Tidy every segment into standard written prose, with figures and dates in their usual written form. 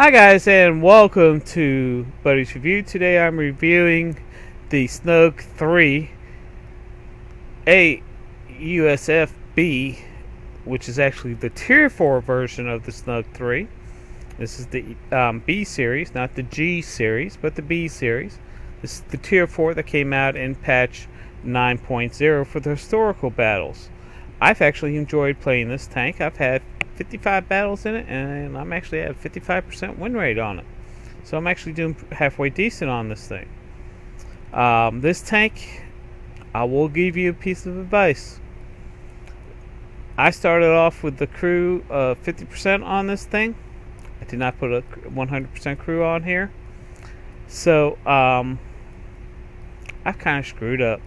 Hi guys and welcome to Buddy's Review. Today I'm reviewing the StuG 3 A USF-B, which is actually the Tier 4 version of the StuG 3. This is the B series, not the G series, but the B series. This is the Tier 4 that came out in patch 9.0 for the historical battles. I've actually enjoyed playing this tank. I've had 55 battles in it, and I'm actually at 55% win rate on it. So I'm actually doing halfway decent on this thing. This tank, I will give you a piece of advice. I started off with the crew 50% on this thing. I did not put a 100% crew on here. So I've kind of screwed up.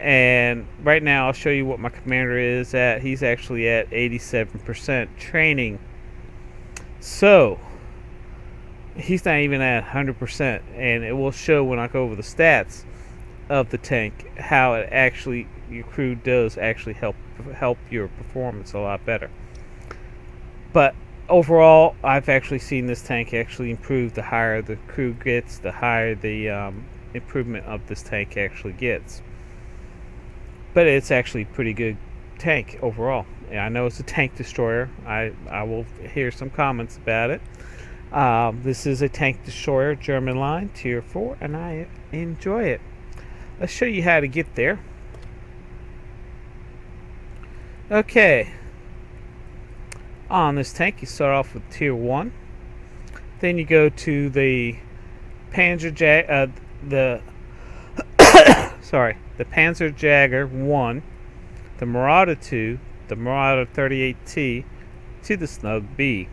And right now I'll show you what my commander is at. He's actually at 87% training. So he's not even at 100%, and it will show when I go over the stats of the tank how it actually, your crew does actually help your performance a lot better. But overall, I've actually seen this tank actually improve. The higher the crew gets, the higher the improvement of this tank actually gets. But it's actually a pretty good tank overall. I know it's a tank destroyer. I will hear some comments about it. This is a tank destroyer, German line, Tier 4, and I enjoy it. Let's show you how to get there. Okay. On this tank, you start off with Tier 1. Then you go to the the Panzer Jagger 1, the Marauder 2, the Marauder 38T, to the StuG B.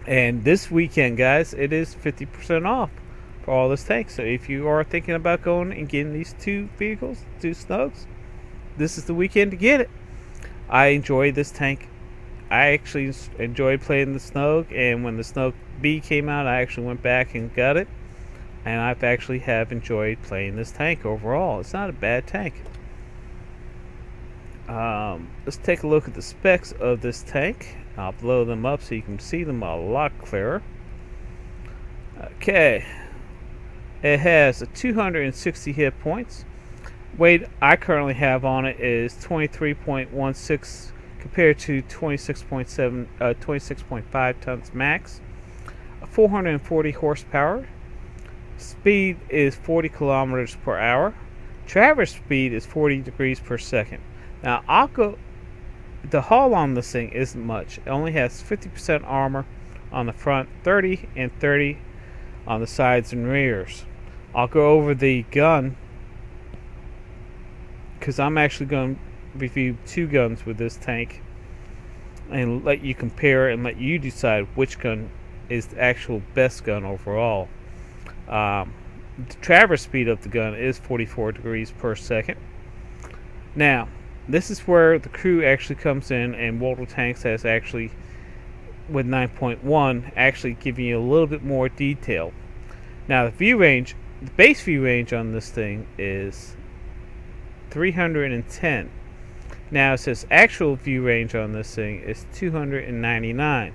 And this weekend, guys, it is 50% off for all this tank. So if you are thinking about going and getting these two vehicles, two StuGs, this is the weekend to get it. I enjoy this tank. I actually enjoyed playing the StuG, and when the StuG B came out, I actually went back and got it. And I've actually enjoyed playing this tank overall. It's not a bad tank. Let's take a look at the specs of this tank. I'll blow them up so you can see them a lot clearer. Okay. It has a 260 hit points. Weight I currently have on it is 23.16 compared to 26.5 tons max. 440 horsepower. Speed is 40 kilometers per hour. Traverse speed is 40 degrees per second. Now, the hull on this thing isn't much. It only has 50% armor on the front, 30 and 30 on the sides and rears. I'll go over the gun because I'm actually going to review two guns with this tank and let you compare and let you decide which gun is the actual best gun overall. The traverse speed of the gun is 44 degrees per second. Now, this is where the crew actually comes in, and World of Tanks has actually, with 9.1, actually giving you a little bit more detail. Now, the view range, the base view range on this thing is 310. Now, it says actual view range on this thing is 299.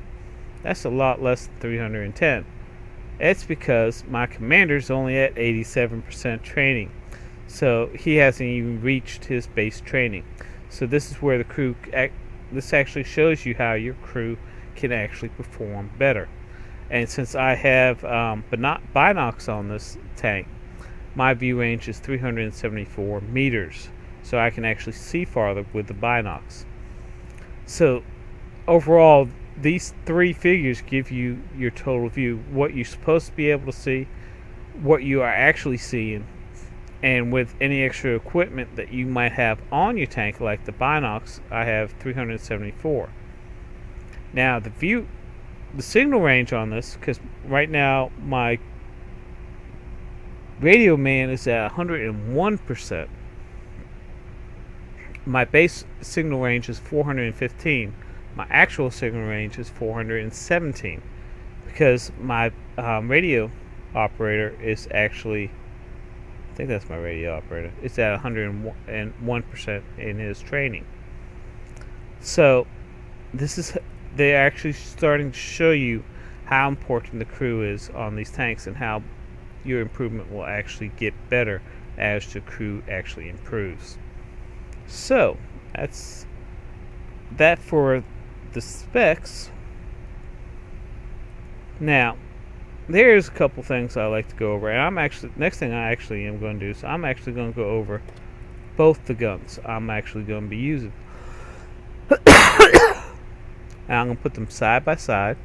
That's a lot less than 310. It's because my commander's only at 87% training. So he hasn't even reached his base training. So this is where the crew, this actually shows you how your crew can actually perform better. And since I have binocs on this tank, my view range is 374 meters. So I can actually see farther with the binocs. So overall, these three figures give you your total view, what you're supposed to be able to see, what you are actually seeing, and with any extra equipment that you might have on your tank, like the binocs, I have 374. Now the signal range on this, because right now my radio man is at 101%. My base signal range is 415. My actual signal range is 417 because my radio operator is actually, I think that's my radio operator, it's at 101% in his training. So this is they're actually starting to show you how important the crew is on these tanks and how your improvement will actually get better as the crew actually improves. So that's that for the specs. Now there's a couple things I like to go over, and I'm actually next thing I actually am going to do. So I'm actually going to go over both the guns I'm actually going to be using. And I'm going to put them side by side,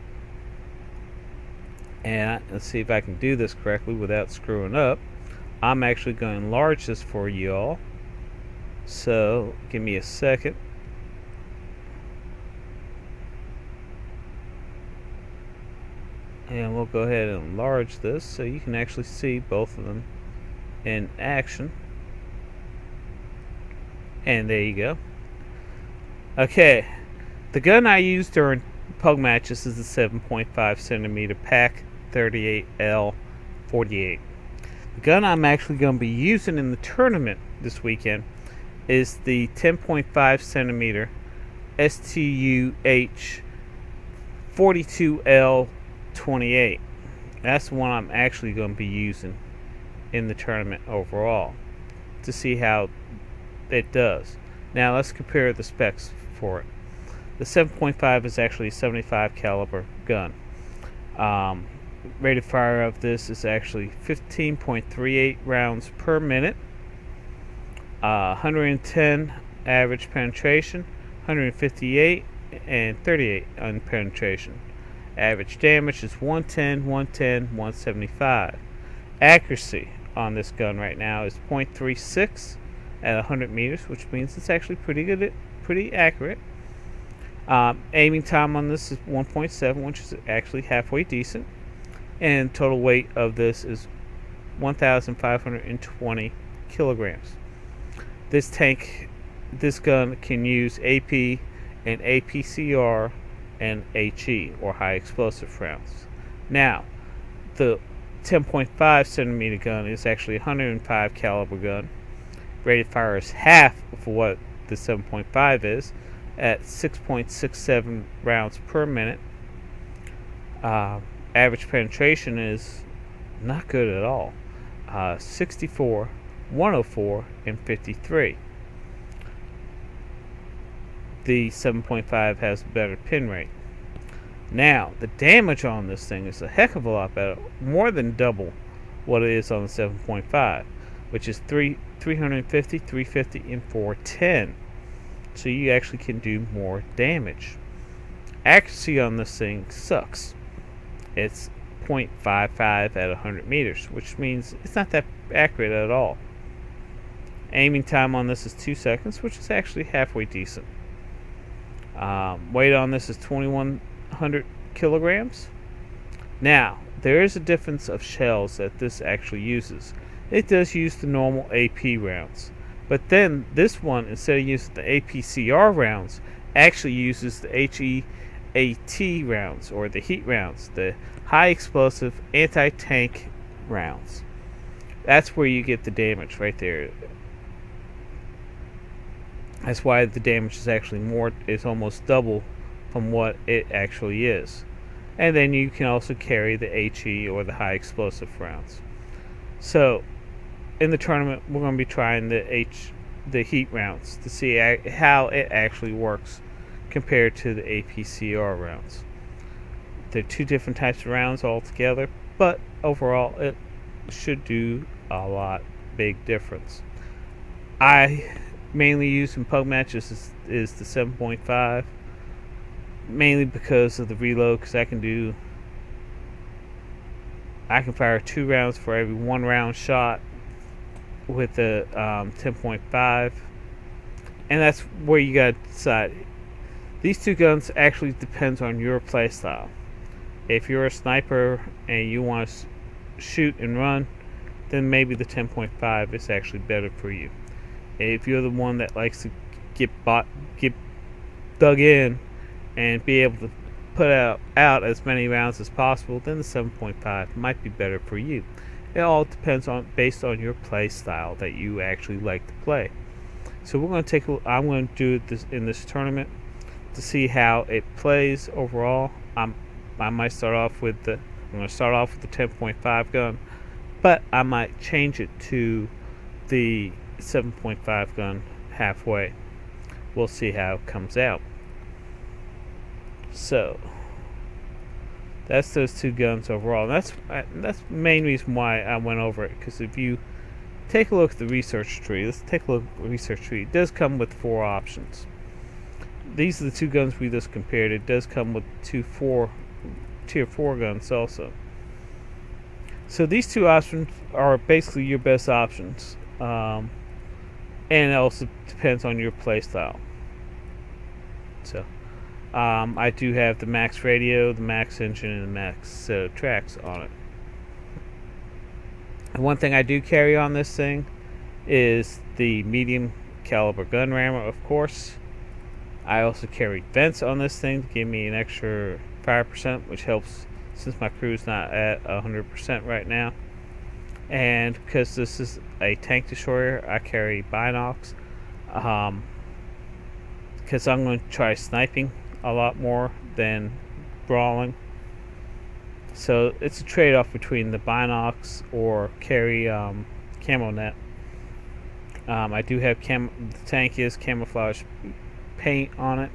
and let's see if I can do this correctly without screwing up. I'm actually going to enlarge this for you all, so give me a second. And we'll go ahead and enlarge this so you can actually see both of them in action. And there you go. Okay, the gun I used during pug matches is the 7.5 centimeter Pack 38L 48. The gun I'm actually going to be using in the tournament this weekend is the 10.5 centimeter StuG 42L 28. That's the one I'm actually going to be using in the tournament overall to see how it does. Now let's compare the specs for it. The 7.5 is actually a 75 caliber gun. Rated fire of this is actually 15.38 rounds per minute. 110 average penetration, 158 and 38 on penetration. Average damage is 110, 110, 175. Accuracy on this gun right now is 0.36 at 100 meters, which means it's actually pretty good, pretty accurate. Aiming time on this is 1.7, which is actually halfway decent. And total weight of this is 1,520 kilograms. This gun can use AP and APCR and HE, or high explosive rounds. Now, the 10.5 centimeter gun is actually a 105 caliber gun. Rated fire is half of what the 7.5 is, at 6.67 rounds per minute. Average penetration is not good at all. 64, 104, and 53. The 7.5 has a better pin rate. Now, the damage on this thing is a heck of a lot better, more than double what it is on the 7.5, which is 350, 350, and 410. So you actually can do more damage. Accuracy on this thing sucks. It's 0.55 at 100 meters, which means it's not that accurate at all. Aiming time on this is 2 seconds, which is actually halfway decent. Weight on this is 2,100 kilograms. Now, there is a difference of shells that this actually uses. It does use the normal AP rounds, but then this one, instead of using the APCR rounds, actually uses the HEAT rounds, or the heat rounds, the high explosive anti-tank rounds. That's where you get the damage right there. That's why the damage is actually is almost double from what it actually is. And then you can also carry the HE, or the high explosive rounds. So in the tournament, we're going to be trying the heat rounds to see how it actually works compared to the APCR rounds. They're two different types of rounds altogether, but overall it should do a lot big difference. I mainly use in pug matches is the 7.5, mainly because of the reload, because I can fire 2 rounds for every 1 round shot with the 10.5, and that's where you gotta decide. These two guns actually depends on your playstyle. If you're a sniper and you want to shoot and run, then maybe the 10.5 is actually better for you. If you're the one that likes to get dug in and be able to put out as many rounds as possible, then the 7.5 might be better for you. It all depends based on your play style that you actually like to play. So I'm going to do this in this tournament to to see how it plays overall. I might start off with the 10.5 gun, but I might change it to the 7.5 gun halfway. We'll see how it comes out. So that's those two guns overall. That's the main reason why I went over it, because if you take a look at the research tree, let's take a look at the research tree. It does come with 4 options. These are the 2 guns we just compared. It does come with 2 tier 4 guns also. So these 2 options are basically your best options, and it also depends on your playstyle. So I do have the max radio, the max engine, and the max tracks on it. And one thing I do carry on this thing is the medium caliber gun rammer, of course. I also carry vents on this thing to give me an extra 5%, which helps since my crew's not at 100% right now. And because this is a tank destroyer, I carry binocs, because I'm going to try sniping a lot more than brawling. So it's a trade-off between the binocs or carry camo net. I do have the tank is camouflage paint on it,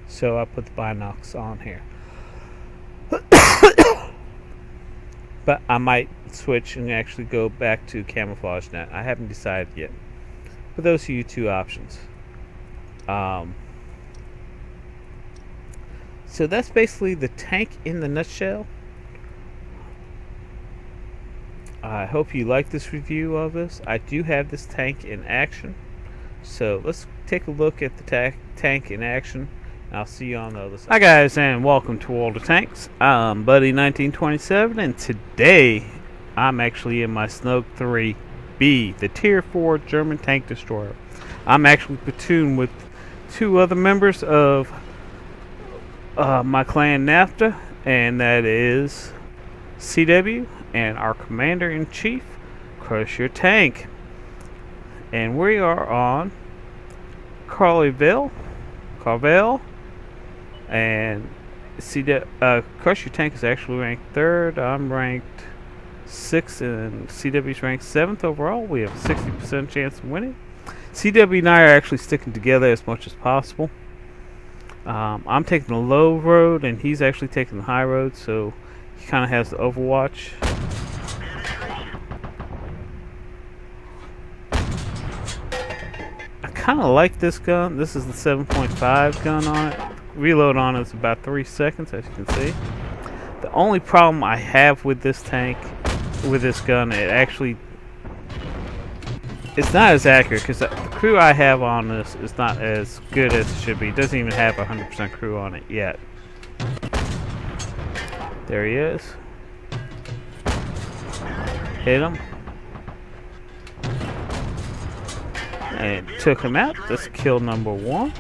so I put the binocs on here. But I might switch and actually go back to camouflage net. I haven't decided yet. But those are your 2 options. So that's basically the tank in the nutshell. I hope you like this review of this. I do have this tank in action. So let's take a look at the tank in action. I'll see you on the other side. Hi guys, and welcome to World of Tanks. I'm Buddy1927, and today I'm actually in my StuG 3B, the Tier 4 German tank destroyer. I'm actually platooned with 2 other members of my clan NAFTA, and that is CW and our Commander-in-Chief, Crush Your Tank. And we are on Carville, and Crush Your Tank is actually ranked 3rd. I'm ranked 6th, and CW's ranked 7th overall. We have a 60% chance of winning. CW and I are actually sticking together as much as possible. I'm taking the low road, and he's actually taking the high road, so he kind of has the overwatch. I kind of like this gun. This is the 7.5 gun on it. Reload on it is about 3 seconds, as you can see. The only problem I have with this tank, with this gun, it's not as accurate, because the crew I have on this is not as good as it should be. It doesn't even have 100% crew on it yet. There he is. Hit him. And took him out. That's kill number 1.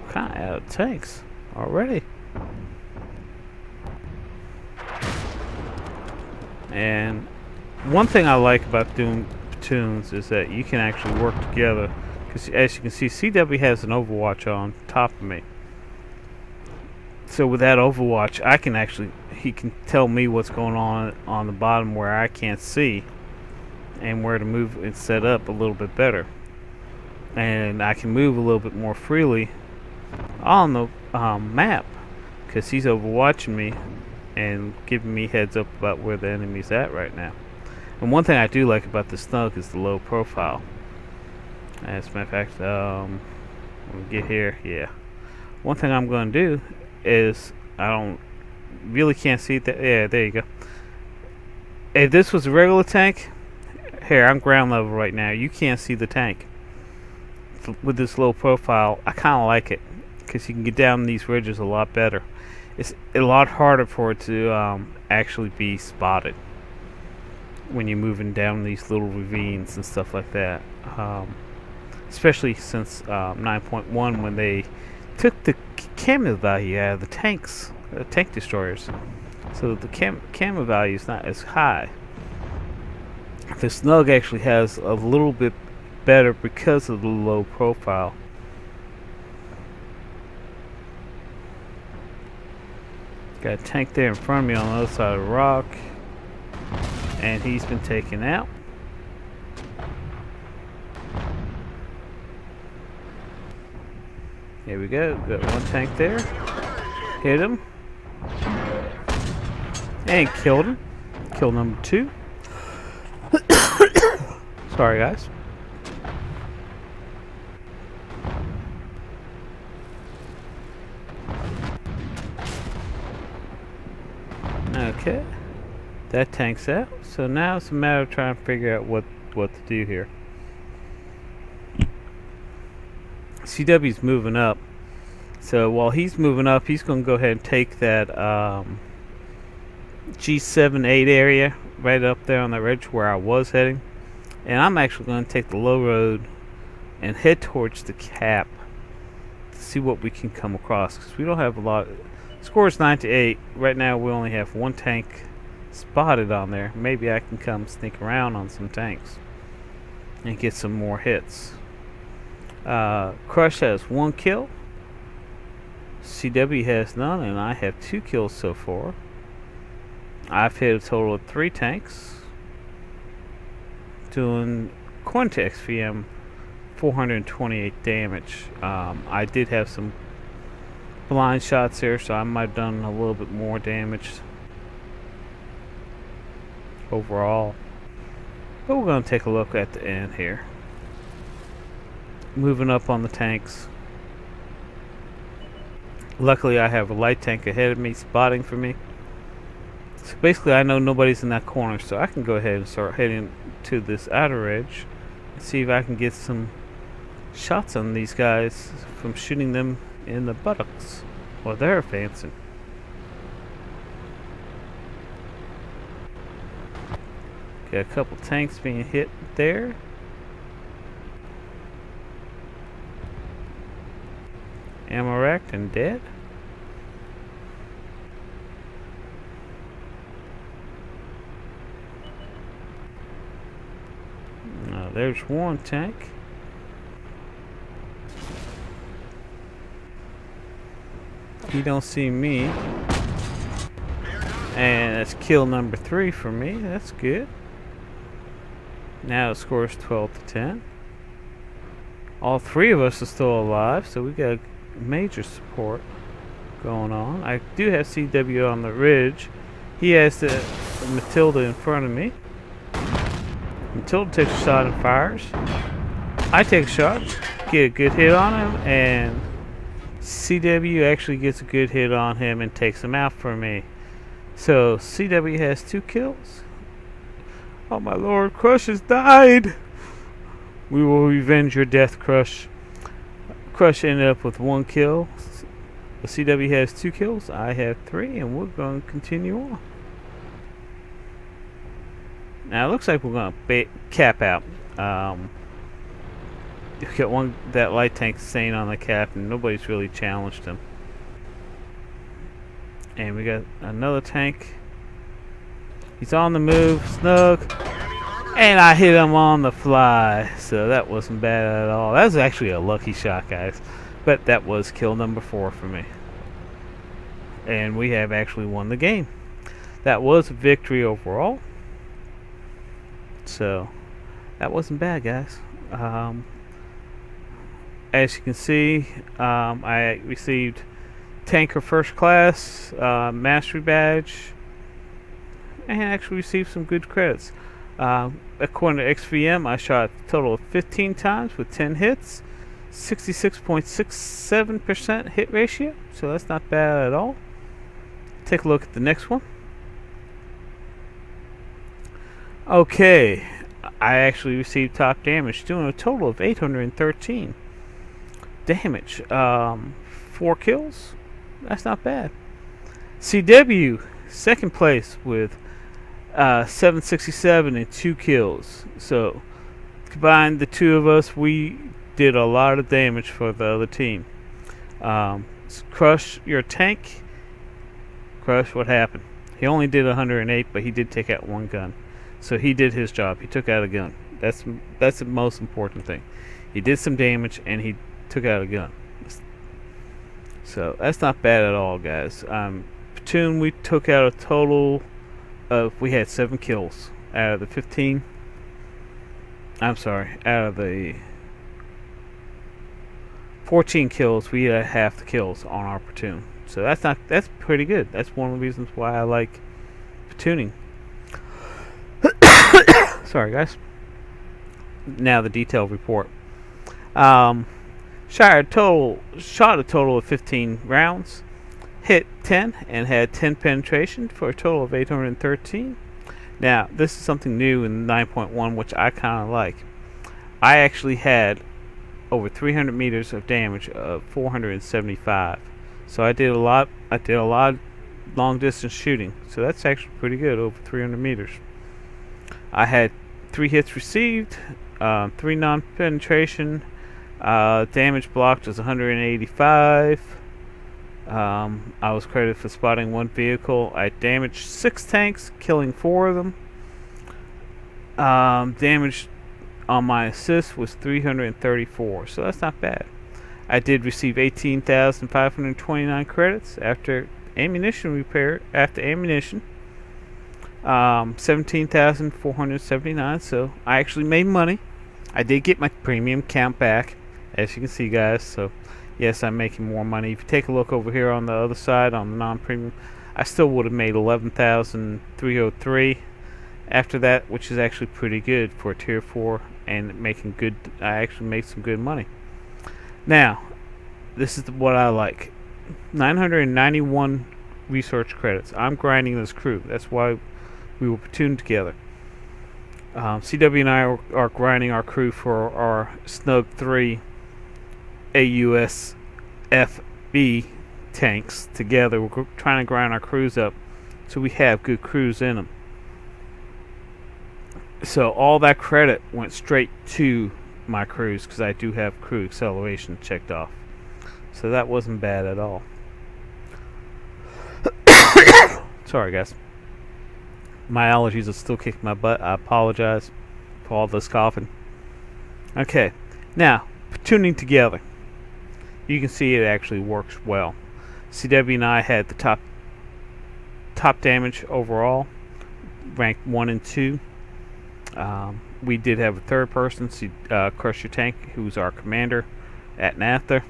Kind of out of tanks already. And one thing I like about doing platoons is that you can actually work together. Because as you can see, CW has an overwatch on top of me. So with that overwatch, he can tell me what's going on the bottom where I can't see, and where to move and set up a little bit better. And I can move a little bit more freely on the map, because he's overwatching me and giving me heads up about where the enemy's at right now. And one thing I do like about the StuG is the low profile. As a matter of fact, when we get here, yeah. One thing I'm going to do is, I don't really can't see that. Yeah, there you go. If this was a regular tank, here, I'm ground level right now. You can't see the tank. With this low profile, I kind of like it, because you can get down these ridges a lot better. It's a lot harder for it to actually be spotted when you're moving down these little ravines and stuff like that. Especially since 9.1, when they took the camo value out of the tanks, tank destroyers, so the camo value is not as high. The StuG actually has a little bit better because of the low profile. Got a tank there in front of me on the other side of the rock, and he's been taken out. Here we go. Got one tank there. Hit him. And killed him. Kill number 2. Sorry, guys. Okay. That tank's out. So now it's a matter of trying to figure out what to do here. CW's moving up. So while he's moving up, he's going to go ahead and take that G7-8 area right up there on the ridge where I was heading. And I'm actually going to take the low road and head towards the cap to see what we can come across, because we don't have a lot. Score is 9-8. Right now we only have one tank spotted on there. Maybe I can come sneak around on some tanks and get some more hits. Crush has 1 kill. CW has none, and I have 2 kills so far. I've hit a total of 3 tanks, doing according to XVM 428 damage. I did have some blind shots here, so I might have done a little bit more damage overall. But we're going to take a look at the end here. Moving up on the tanks. Luckily I have a light tank ahead of me spotting for me. So basically I know nobody's in that corner, so I can go ahead and start heading to this outer edge and see if I can get some shots on these guys from shooting them in the buttocks while they're advancing. Got a couple tanks being hit there. Ammo racked and dead. Now there's one tank. He don't see me. And that's kill number 3 for me. That's good. Now the score is 12-10. All 3 of us are still alive, so we got major support going on. I do have CW on the ridge. He has the Matilda in front of me. Matilda takes a shot and fires. I take a shot, get a good hit on him, and CW actually gets a good hit on him and takes him out for me. So CW has 2 kills. Oh my lord, Crush has died! We will revenge your death, Crush. Crush ended up with 1 kill. The CW has 2 kills. I have 3, and we're going to continue on. Now it looks like we're going to cap out. You got that light tank staying on the cap, and nobody's really challenged him. And we got another tank. He's on the move, StuG. And I hit him on the fly, so that wasn't bad at all. That was actually a lucky shot, guys. But that was kill number 4 for me. And we have actually won the game. That was a victory overall. So, that wasn't bad, guys. As you can see, I received Tanker First Class, Mastery Badge, and actually received some good credits. According to XVM, I shot a total of 15 times with 10 hits, 66.67% hit ratio, so that's not bad at all. Take a look at the next one. Okay, I actually received top damage, doing a total of 813 damage. 4 kills, that's not bad. CW, second place with 767 and 2 kills. So combined, the 2 of us, we did a lot of damage for the other team. Crush, your tank. Crush, what happened? He only did 108, but he did take out 1 gun. So he did his job. He took out a gun. That's the most important thing. He did some damage and he took out a gun. So that's not bad at all, guys. Platoon, we took out a total of, we had 7 kills out of the 15. I'm sorry, out of the 14 kills, we had half the kills on our platoon. So that's pretty good. That's one of the reasons why I like platooning. Sorry, guys. Now the detailed report. Shot a total of 15 rounds, hit 10, and had 10 penetration for a total of 813. Now, this is something new in 9.1, which I kind of like. I actually had over 300 meters of damage of 475. So I did a lot of long distance shooting. So that's actually pretty good, over 300 meters. I had 3 hits received, 3 non-penetration. Damage blocked was 185. I was credited for spotting 1 vehicle. I damaged 6 tanks, killing 4 of them. Damage on my assist was 334, so that's not bad. I did receive 18,529 credits after ammunition repair. 17,479. So I actually made money. I did get my premium count back, as you can see, guys. So yes, I'm making more money. If you take a look over here on the other side, on the non-premium, I still would have made 11,303 after that, which is actually pretty good for a tier 4 and making good. I actually made some good money. Now, this is what I like. 991 research credits. I'm grinding this crew. That's why we were platooned together. CW and I are grinding our crew for our StuG 3 AUSFB tanks together. We're trying to grind our crews up so we have good crews in them. So all that credit went straight to my crews because I do have crew acceleration checked off. So that wasn't bad at all. Sorry, guys. My allergies are still kicking my butt. I apologize for all this coughing. Okay, now platooning together. You can see it actually works well. CW and I had the top damage overall, ranked 1 and 2. We did have a third person, Crush Your Tank, who's our commander at Nather.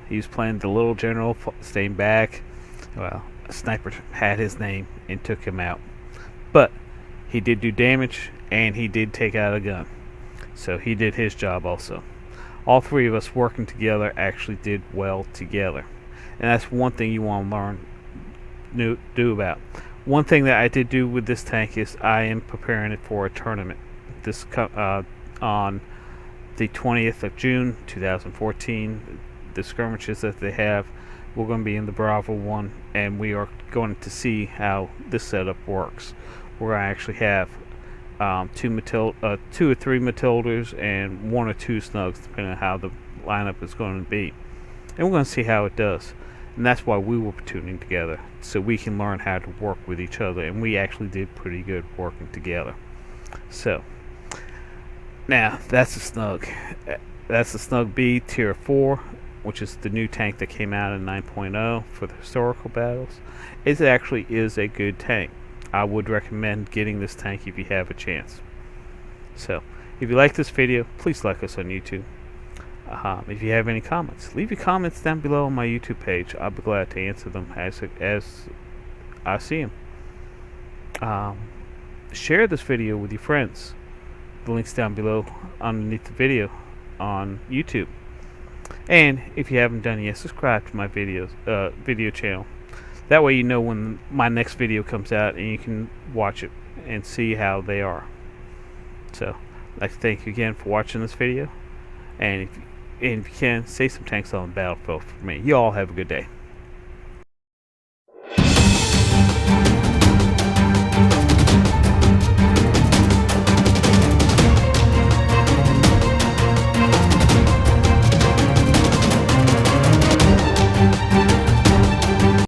He was playing the little general, staying back. Well, a sniper had his name and took him out. But he did do damage, and he did take out a gun. So he did his job also. All 3 of us working together actually did well together. And that's one thing you want to learn, do about. One thing that I did do with this tank is I am preparing it for a tournament. This on the 20th of June 2014. The skirmishes that they have, we're going to be in the Bravo 1, and we are going to see how this setup works. We're going to actually have 2 or 3 Matildas and 1 or 2 SNUGs, depending on how the lineup is going to be. And we're going to see how it does. And that's why we were platooning together, so we can learn how to work with each other. And we actually did pretty good working together. So, now, that's the SNUG. That's the SNUG B Tier 4, which is the new tank that came out in 9.0 for the historical battles. It actually is a good tank. I would recommend getting this tank if you have a chance. So, if you like this video, please like us on YouTube. If you have any comments, leave your comments down below on my YouTube page. I'll be glad to answer them as I see them. Share this video with your friends. The link's down below underneath the video on YouTube. And if you haven't done yet, subscribe to my video channel. That way you know when my next video comes out and you can watch it and see how they are. So, I'd like to thank you again for watching this video. And if you can, save some tanks on the battlefield for me. You all have a good day.